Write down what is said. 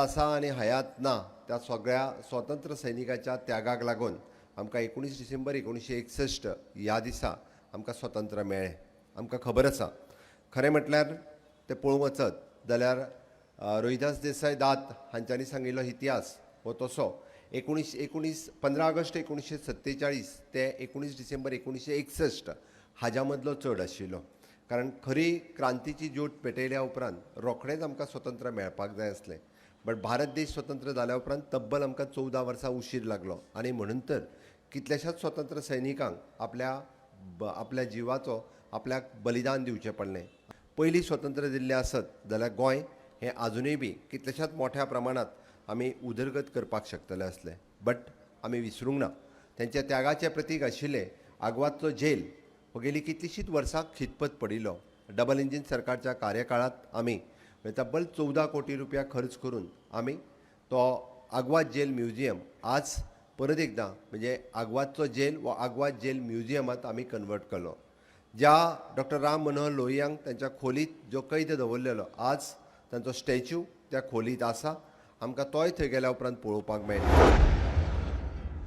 आसा आनी हयात ना त्या सगळ्या स्वतंत्र सैनिकाच्या त्यागाक लागून आमकां 19 डिसेंबर 1961 ह्या दिसा आमकां स्वतंत्र मेळ्ळें। आमकां खबर आसा खरें म्हटल्यार ते पळोवंक वचत जाल्यार रोहिदास देसाय दात हांच्यांनी सांगिल्लो इतिहास हो तसो 15 ऑगस्ट 1947 ते 19 डिसेंबर 1961 हाज्या मदलो चड आशिल्लो। कारण खरी क्रांतीची ज्योत पेटयल्या उपरांत रोखडेंच आमकां स्वतंत्र मेळपाक जाय आसलें। बट भारत देश स्वतंत्र जाल्या उपरांत तब्बल आमकां 14 वर्सां उशीर लागलो आनी म्हणून तर कितल्याशाच स्वतंत्र सैनिकांक आपल्या जिवाचो आपल्याक बलिदान दिवचें पडलें। पयलीं स्वतंत्र दिल्लें आसत जाल्यार गोंय हें आजुनूय बी कितल्याशाच मोठ्या प्रमाणांत आमी उदरगत करपाक शकतले आसले। बट आमी विसरूंक ना तेंच्या त्यागाचें प्रतीक आशिल्लें आग्वादचो जेल हो गेली कितलींशींच वर्सां खितपत पडिल्लो। डबल इंजीन सरकारच्या कार्यकाळांत आमी तब्बल 14 कोटी रुपया खर्च करून आमी तो आग्वाद जेल म्युजियम आज परत एकदां म्हणजे आग्वादचो जेल वो आग्वाद जेल म्युजियमांत आमी कन्वर्ट केलो। ज्या डॉक्टर राम मनोहर लोहियांक तांच्या खोलीत जो कैद दवरलेलो आज तांचो स्टॅच्यू त्या खोलीत आसा। आमकां तोय थंय गेल्या उपरांत पळोवपाक मेळटा।